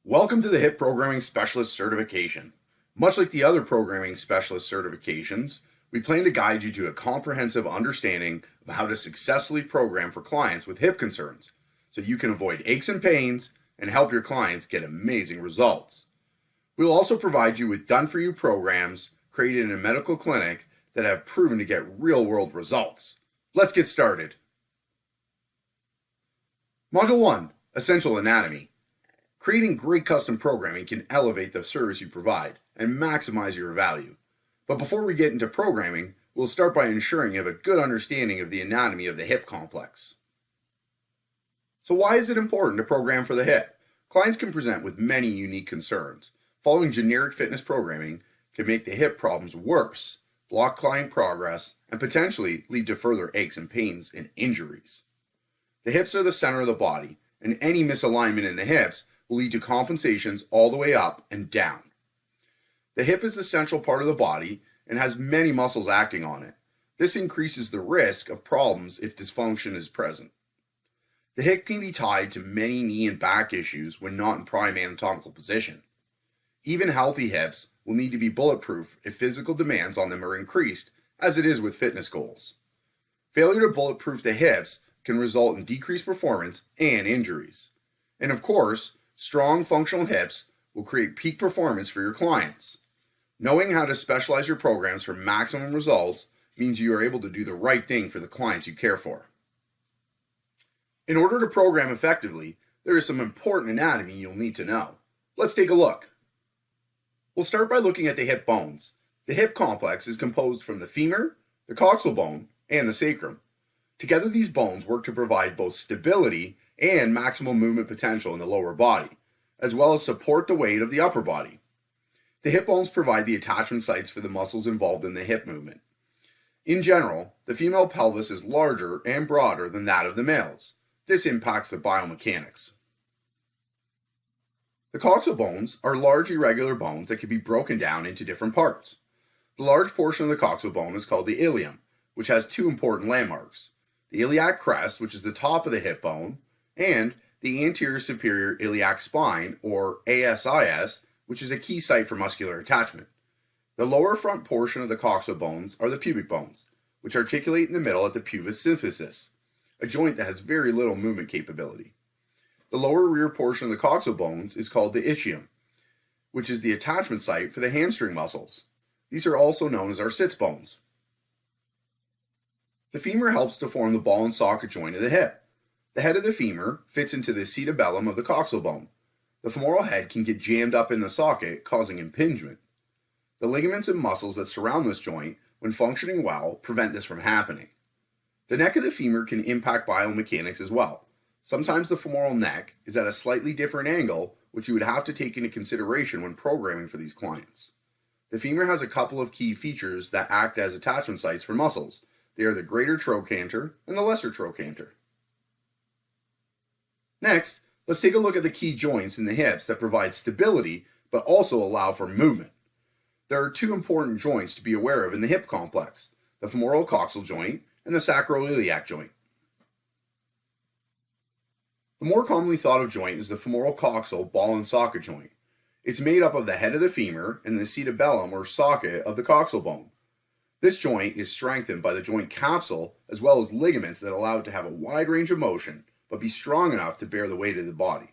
Welcome to the Hip Programming Specialist Certification. Much like the other programming specialist certifications, we plan to guide you to a comprehensive understanding of how to successfully program for clients with hip concerns, so you can avoid aches and pains and help your clients get amazing results. We will also provide you with done-for-you programs created in a medical clinic that have proven to get real-world results. Let's get started. Module 1, Essential Anatomy. Creating great custom programming can elevate the service you provide and maximize your value. But before we get into programming, we'll start by ensuring you have a good understanding of the anatomy of the hip complex. So why is it important to program for the hip? Clients can present with many unique concerns. Following generic fitness programming can make the hip problems worse, block client progress, and potentially lead to further aches and pains and injuries. The hips are the center of the body, and any misalignment in the hips will lead to compensations all the way up and down. The hip is the central part of the body and has many muscles acting on it. This increases the risk of problems if dysfunction is present. The hip can be tied to many knee and back issues when not in prime anatomical position. Even healthy hips will need to be bulletproof if physical demands on them are increased, as it is with fitness goals. Failure to bulletproof the hips can result in decreased performance and injuries. And of course, strong functional hips will create peak performance for your clients. Knowing how to specialize your programs for maximum results means you are able to do the right thing for the clients you care for. In order to program effectively, there is some important anatomy you'll need to know. Let's take a look. We'll start by looking at the hip bones. The hip complex is composed from the femur, the coxal bone, and the sacrum. Together, these bones work to provide both stability and maximum movement potential in the lower body, as well as support the weight of the upper body. The hip bones provide the attachment sites for the muscles involved in the hip movement. In general, the female pelvis is larger and broader than that of the males. This impacts the biomechanics. The coxal bones are large irregular bones that can be broken down into different parts. The large portion of the coxal bone is called the ilium, which has two important landmarks: the iliac crest, which is the top of the hip bone, and the anterior superior iliac spine, or ASIS, which is a key site for muscular attachment. The lower front portion of the coxal bones are the pubic bones, which articulate in the middle at the pubis symphysis, a joint that has very little movement capability. The lower rear portion of the coxal bones is called the ischium, which is the attachment site for the hamstring muscles. These are also known as our sits bones. The femur helps to form the ball and socket joint of the hip. The head of the femur fits into the acetabellum of the coxal bone. The femoral head can get jammed up in the socket, causing impingement. The ligaments and muscles that surround this joint, when functioning well, prevent this from happening. The neck of the femur can impact biomechanics as well. Sometimes the femoral neck is at a slightly different angle, which you would have to take into consideration when programming for these clients. The femur has a couple of key features that act as attachment sites for muscles. They are the greater trochanter and the lesser trochanter. Next, let's take a look at the key joints in the hips that provide stability but also allow for movement. There are two important joints to be aware of in the hip complex: the femoral coxal joint and the sacroiliac joint. The more commonly thought of joint is the femoral coxal ball and socket joint. It's made up of the head of the femur and the acetabellum or socket of the coxal bone. This joint is strengthened by the joint capsule as well as ligaments that allow it to have a wide range of motion but be strong enough to bear the weight of the body.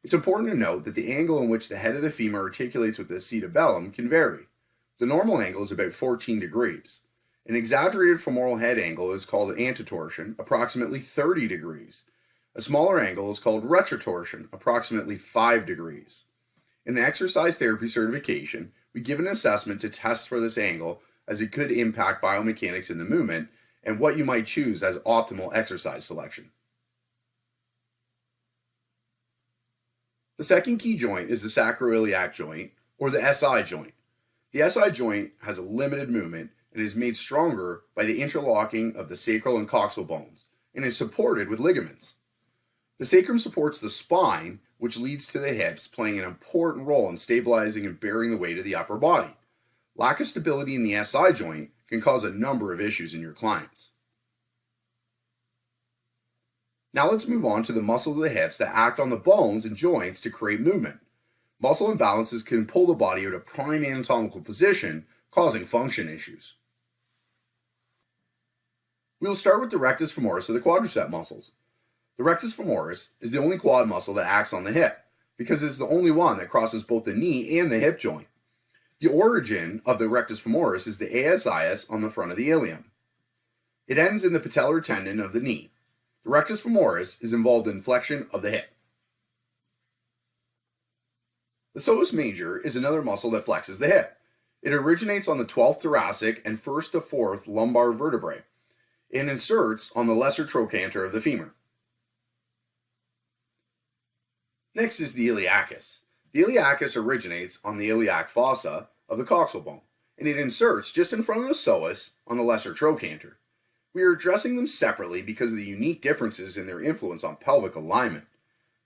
It's important to note that the angle in which the head of the femur articulates with the acetabellum can vary. The normal angle is about 14 degrees. An exaggerated femoral head angle is called antetorsion, approximately 30 degrees. A smaller angle is called retrotorsion, approximately 5 degrees. In the exercise therapy certification, we give an assessment to test for this angle, as it could impact biomechanics in the movement and what you might choose as optimal exercise selection. The second key joint is the sacroiliac joint, or the SI joint. The SI joint has a limited movement and is made stronger by the interlocking of the sacral and coxal bones, and is supported with ligaments. The sacrum supports the spine, which leads to the hips, playing an important role in stabilizing and bearing the weight of the upper body. Lack of stability in the SI joint can cause a number of issues in your clients. Now let's move on to the muscles of the hips that act on the bones and joints to create movement. Muscle imbalances can pull the body out of prime anatomical position, causing function issues. We will start with the rectus femoris of the quadricep muscles. The rectus femoris is the only quad muscle that acts on the hip, because it is the only one that crosses both the knee and the hip joint. The origin of the rectus femoris is the ASIS on the front of the ilium. It ends in the patellar tendon of the knee. The rectus femoris is involved in flexion of the hip. The psoas major is another muscle that flexes the hip. It originates on the 12th thoracic and 1st to 4th lumbar vertebrae and inserts on the lesser trochanter of the femur. Next is the iliacus. The iliacus originates on the iliac fossa of the coxal bone, and it inserts just in front of the psoas on the lesser trochanter. We are addressing them separately because of the unique differences in their influence on pelvic alignment.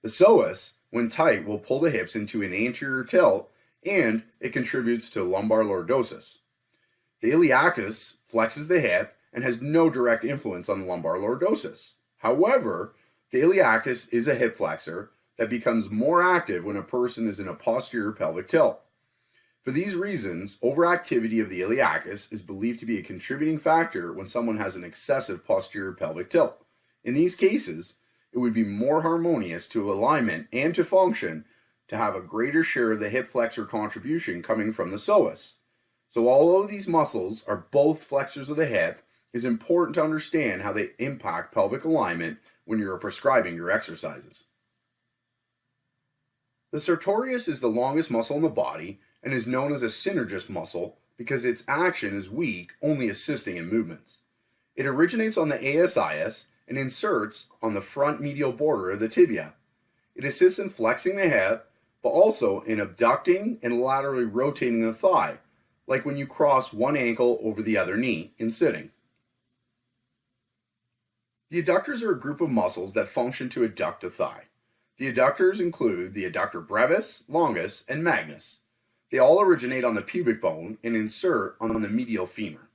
The psoas, when tight, will pull the hips into an anterior tilt, and it contributes to lumbar lordosis. The iliacus flexes the hip and has no direct influence on lumbar lordosis. However, the iliacus is a hip flexor that becomes more active when a person is in a posterior pelvic tilt. For these reasons, overactivity of the iliacus is believed to be a contributing factor when someone has an excessive posterior pelvic tilt. In these cases, it would be more harmonious to alignment and to function to have a greater share of the hip flexor contribution coming from the psoas. So although these muscles are both flexors of the hip, it is important to understand how they impact pelvic alignment when you are prescribing your exercises. The sartorius is the longest muscle in the body and is known as a synergist muscle because its action is weak, only assisting in movements. It originates on the ASIS and inserts on the front medial border of the tibia. It assists in flexing the hip, but also in abducting and laterally rotating the thigh, like when you cross one ankle over the other knee in sitting. The adductors are a group of muscles that function to adduct the thigh. The adductors include the adductor brevis, longus, and magnus. They all originate on the pubic bone and insert on the medial femur.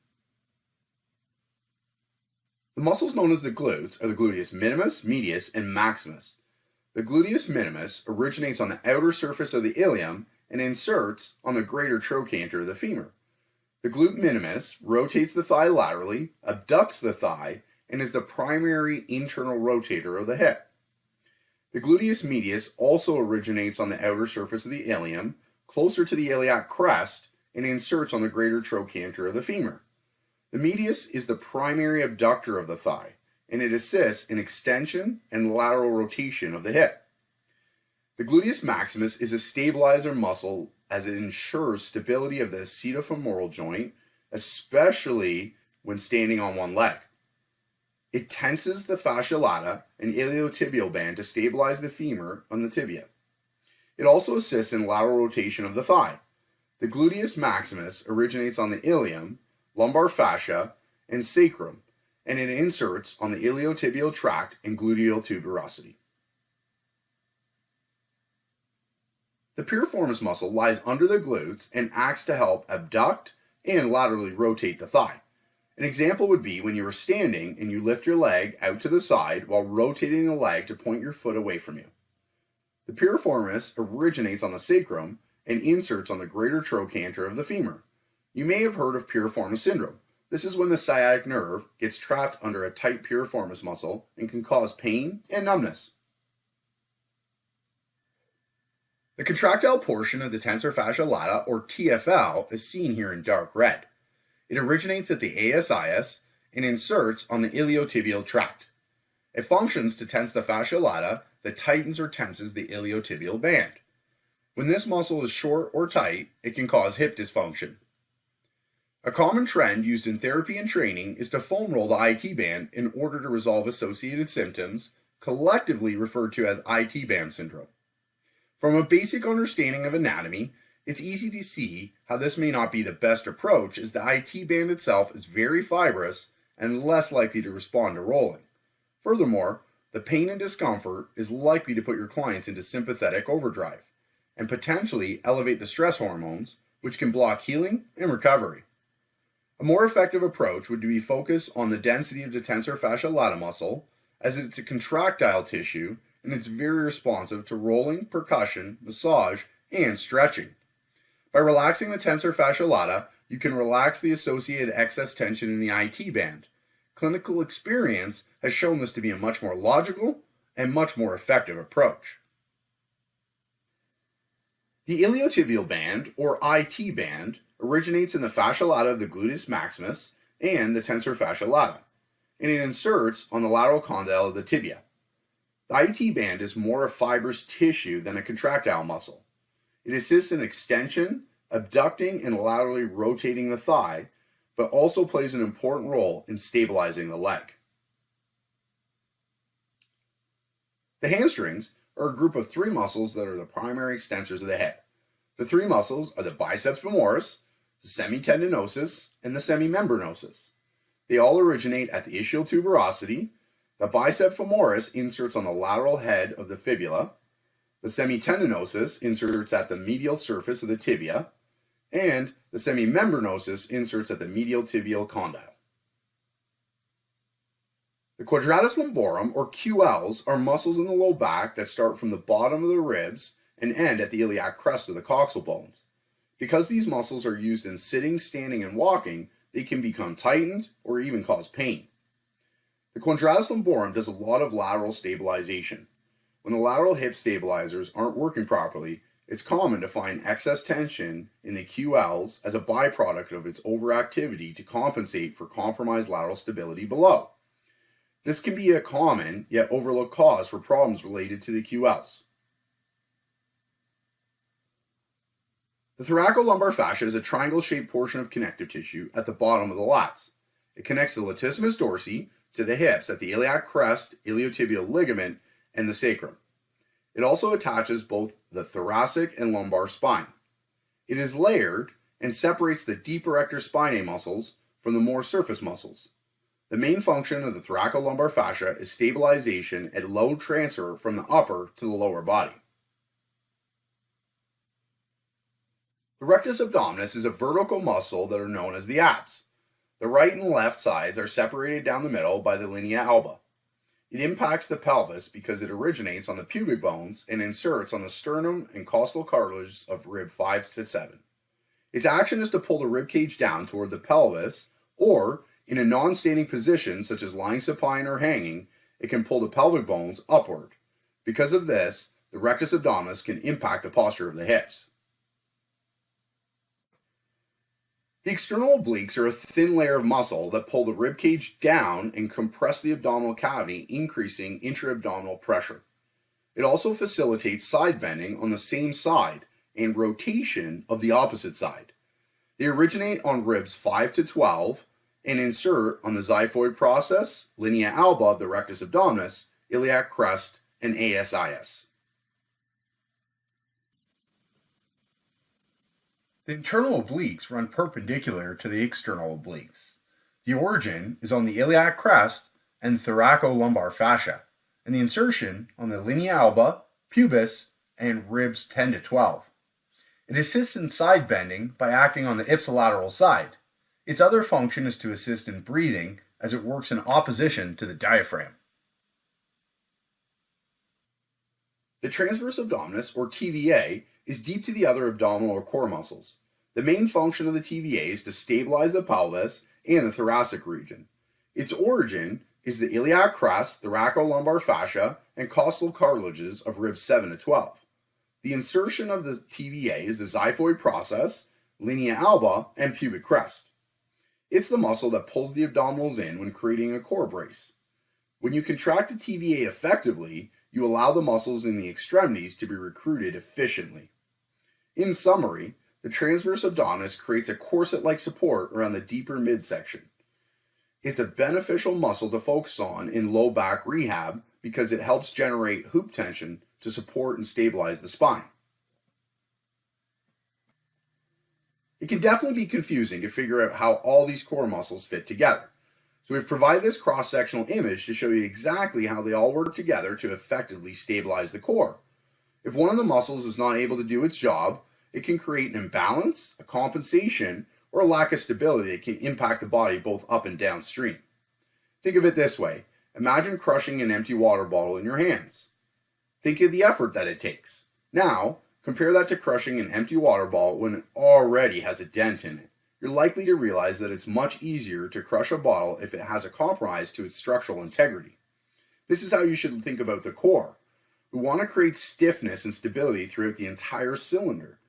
The muscles known as the glutes are the gluteus minimus, medius, and maximus. The gluteus minimus originates on the outer surface of the ilium and inserts on the greater trochanter of the femur. The glute minimus rotates the thigh laterally, abducts the thigh, and is the primary internal rotator of the hip. The gluteus medius also originates on the outer surface of the ilium, closer to the iliac crest, and inserts on the greater trochanter of the femur. The medius is the primary abductor of the thigh, and it assists in extension and lateral rotation of the hip. The gluteus maximus is a stabilizer muscle as it ensures stability of the acetofemoral joint, especially when standing on one leg. It tenses the fascia lata and iliotibial band to stabilize the femur on the tibia. It also assists in lateral rotation of the thigh. The gluteus maximus originates on the ilium, lumbar fascia, and sacrum, and it inserts on the iliotibial tract and gluteal tuberosity. The piriformis muscle lies under the glutes and acts to help abduct and laterally rotate the thigh. An example would be when you are standing and you lift your leg out to the side while rotating the leg to point your foot away from you. The piriformis originates on the sacrum and inserts on the greater trochanter of the femur. You may have heard of piriformis syndrome. This is when the sciatic nerve gets trapped under a tight piriformis muscle and can cause pain and numbness. The contractile portion of the tensor fascia lata, or TFL, is seen here in dark red. It originates at the ASIS and inserts on the iliotibial tract. It functions to tense the fascia lata that tightens or tenses the iliotibial band. When this muscle is short or tight, it can cause hip dysfunction. A common trend used in therapy and training is to foam roll the IT band in order to resolve associated symptoms, collectively referred to as IT band syndrome. From a basic understanding of anatomy, it's easy to see how this may not be the best approach, as the IT band itself is very fibrous and less likely to respond to rolling. Furthermore, the pain and discomfort is likely to put your clients into sympathetic overdrive and potentially elevate the stress hormones, which can block healing and recovery. A more effective approach would be focus on the density of the tensor fascia lata muscle, as it's a contractile tissue and it's very responsive to rolling, percussion, massage, and stretching. By relaxing the tensor fascia lata, you can relax the associated excess tension in the IT band. Clinical experience has shown this to be a much more logical and much more effective approach. The iliotibial band, or IT band, originates in the fascia lata of the gluteus maximus and the tensor fascia lata, and it inserts on the lateral condyle of the tibia. The IT band is more a fibrous tissue than a contractile muscle. It assists in extension, abducting, and laterally rotating the thigh, but also plays an important role in stabilizing the leg. The hamstrings are a group of three muscles that are the primary extensors of the hip. The three muscles are the biceps femoris, the semitendinosus, and the semimembranosus. They all originate at the ischial tuberosity. The bicep femoris inserts on the lateral head of the fibula. The semitendinosus inserts at the medial surface of the tibia, and the semimembranosus inserts at the medial tibial condyle. The quadratus lumborum, or QLs, are muscles in the low back that start from the bottom of the ribs and end at the iliac crest of the coxal bones. Because these muscles are used in sitting, standing, and walking, they can become tightened or even cause pain. The quadratus lumborum does a lot of lateral stabilization. When the lateral hip stabilizers aren't working properly, it's common to find excess tension in the QLs as a byproduct of its overactivity to compensate for compromised lateral stability below. This can be a common yet overlooked cause for problems related to the QLs. The thoracolumbar fascia is a triangle-shaped portion of connective tissue at the bottom of the lats. It connects the latissimus dorsi to the hips at the iliac crest, iliotibial ligament, and the sacrum. It also attaches both the thoracic and lumbar spine. It is layered and separates the deep erector spinae muscles from the more surface muscles. The main function of the thoracolumbar fascia is stabilization and load transfer from the upper to the lower body. The rectus abdominis is a vertical muscle that are known as the abs. The right and left sides are separated down the middle by the linea alba. It impacts the pelvis because it originates on the pubic bones and inserts on the sternum and costal cartilage of rib 5 to 7. Its action is to pull the rib cage down toward the pelvis, or in a non-standing position such as lying supine or hanging, it can pull the pelvic bones upward. Because of this, the rectus abdominis can impact the posture of the hips. The external obliques are a thin layer of muscle that pull the rib cage down and compress the abdominal cavity, increasing intra-abdominal pressure. It also facilitates side bending on the same side and rotation of the opposite side. They originate on ribs 5 to 12 and insert on the xiphoid process, linea alba of the rectus abdominis, iliac crest, and ASIS. The internal obliques run perpendicular to the external obliques. The origin is on the iliac crest and thoracolumbar fascia, and the insertion on the linea alba, pubis, and ribs 10 to 12. It assists in side bending by acting on the ipsilateral side. Its other function is to assist in breathing as it works in opposition to the diaphragm. The transverse abdominis, or TVA, is deep to the other abdominal or core muscles. The main function of the TVA is to stabilize the pelvis and the thoracic region. Its origin is the iliac crest, thoracolumbar fascia, and costal cartilages of ribs 7 to 12. The insertion of the TVA is the xiphoid process, linea alba, and pubic crest. It's the muscle that pulls the abdominals in when creating a core brace. When you contract the TVA effectively, you allow the muscles in the extremities to be recruited efficiently. In summary, the transverse abdominis creates a corset-like support around the deeper midsection. It's a beneficial muscle to focus on in low back rehab because it helps generate hoop tension to support and stabilize the spine. It can definitely be confusing to figure out how all these core muscles fit together. So we've provided this cross-sectional image to show you exactly how they all work together to effectively stabilize the core. If one of the muscles is not able to do its job, it can create an imbalance, a compensation, or a lack of stability that can impact the body both up and downstream. Think of it this way. Imagine crushing an empty water bottle in your hands. Think of the effort that it takes. Now, compare that to crushing an empty water bottle when it already has a dent in it. You're likely to realize that it's much easier to crush a bottle if it has a compromise to its structural integrity. This is how you should think about the core. We want to create stiffness and stability throughout the entire cylinder.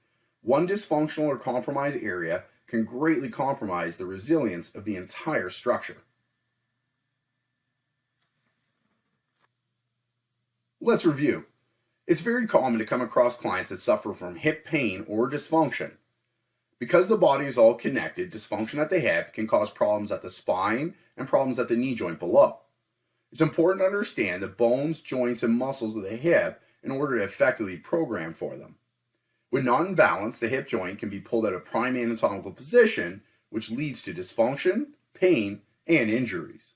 One dysfunctional or compromised area can greatly compromise the resilience of the entire structure. Let's review. It's very common to come across clients that suffer from hip pain or dysfunction. Because the body is all connected, dysfunction at the hip can cause problems at the spine and problems at the knee joint below. It's important to understand the bones, joints, and muscles of the hip in order to effectively program for them. When not in balance, the hip joint can be pulled out of prime anatomical position, which leads to dysfunction, pain, and injuries.